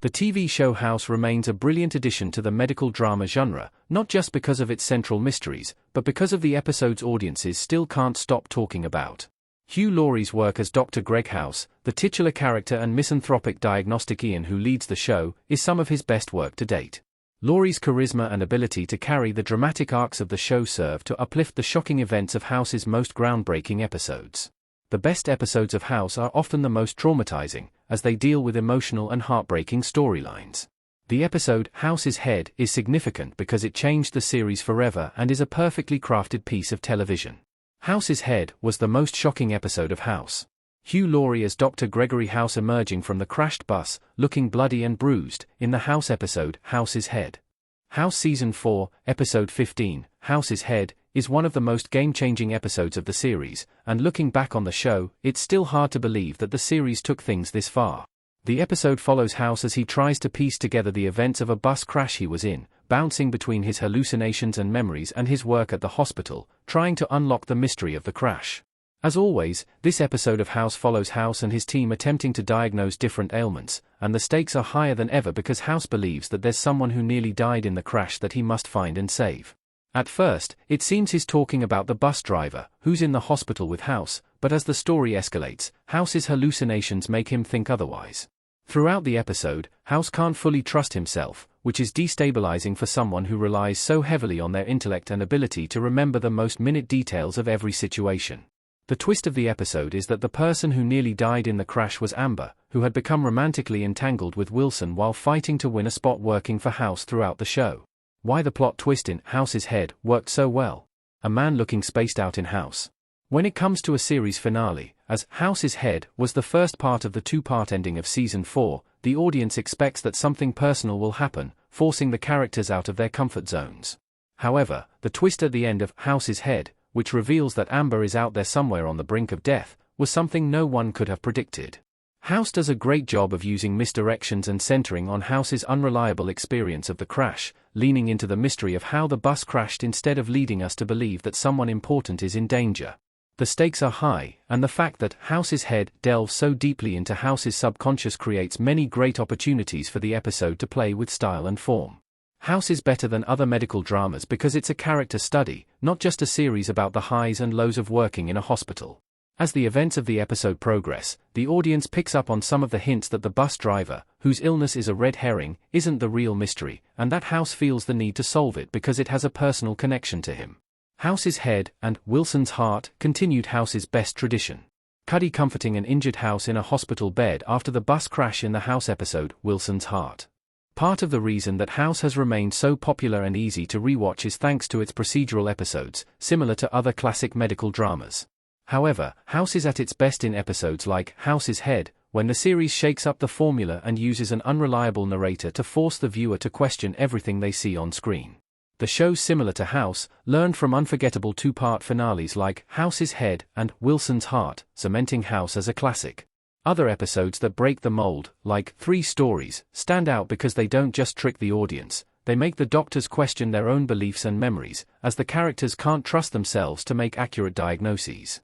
The TV show House remains a brilliant addition to the medical drama genre, not just because of its central mysteries, but because of the episodes audiences still can't stop talking about. Hugh Laurie's work as Dr. Greg House, the titular character and misanthropic diagnostician who leads the show, is some of his best work to date. Laurie's charisma and ability to carry the dramatic arcs of the show serve to uplift the shocking events of House's most groundbreaking episodes. The best episodes of House are often the most traumatizing, as they deal with emotional and heartbreaking storylines. The episode, House's Head, is significant because it changed the series forever and is a perfectly crafted piece of television. House's Head was the most shocking episode of House. Hugh Laurie as Dr. Gregory House emerging from the crashed bus, looking bloody and bruised, in the House episode, House's Head. House Season 4, Episode 15, House's Head, is one of the most game-changing episodes of the series, and looking back on the show, it's still hard to believe that the series took things this far. The episode follows House as he tries to piece together the events of a bus crash he was in, bouncing between his hallucinations and memories and his work at the hospital, trying to unlock the mystery of the crash. As always, this episode of House follows House and his team attempting to diagnose different ailments, and the stakes are higher than ever because House believes that there's someone who nearly died in the crash that he must find and save. At first, it seems he's talking about the bus driver, who's in the hospital with House, but as the story escalates, House's hallucinations make him think otherwise. Throughout the episode, House can't fully trust himself, which is destabilizing for someone who relies so heavily on their intellect and ability to remember the most minute details of every situation. The twist of the episode is that the person who nearly died in the crash was Amber, who had become romantically entangled with Wilson while fighting to win a spot working for House throughout the show. Why the plot twist in House's Head worked so well. A man looking spaced out in House. When it comes to a series finale, as House's Head was the first part of the two-part ending of Season 4, the audience expects that something personal will happen, forcing the characters out of their comfort zones. However, the twist at the end of House's Head, which reveals that Amber is out there somewhere on the brink of death, was something no one could have predicted. House does a great job of using misdirections and centering on House's unreliable experience of the crash, leaning into the mystery of how the bus crashed instead of leading us to believe that someone important is in danger. The stakes are high, and the fact that House's Head delves so deeply into House's subconscious creates many great opportunities for the episode to play with style and form. House is better than other medical dramas because it's a character study, not just a series about the highs and lows of working in a hospital. As the events of the episode progress, the audience picks up on some of the hints that the bus driver, whose illness is a red herring, isn't the real mystery, and that House feels the need to solve it because it has a personal connection to him. House's Head and Wilson's Heart continued House's best tradition. Cuddy comforting an injured House in a hospital bed after the bus crash in the House episode, Wilson's Heart. Part of the reason that House has remained so popular and easy to rewatch is thanks to its procedural episodes, similar to other classic medical dramas. However, House is at its best in episodes like House's Head, when the series shakes up the formula and uses an unreliable narrator to force the viewer to question everything they see on screen. The shows similar to House learned from unforgettable two-part finales like House's Head and Wilson's Heart, cementing House as a classic. Other episodes that break the mold, like 3 Stories, stand out because they don't just trick the audience, they make the doctors question their own beliefs and memories, as the characters can't trust themselves to make accurate diagnoses.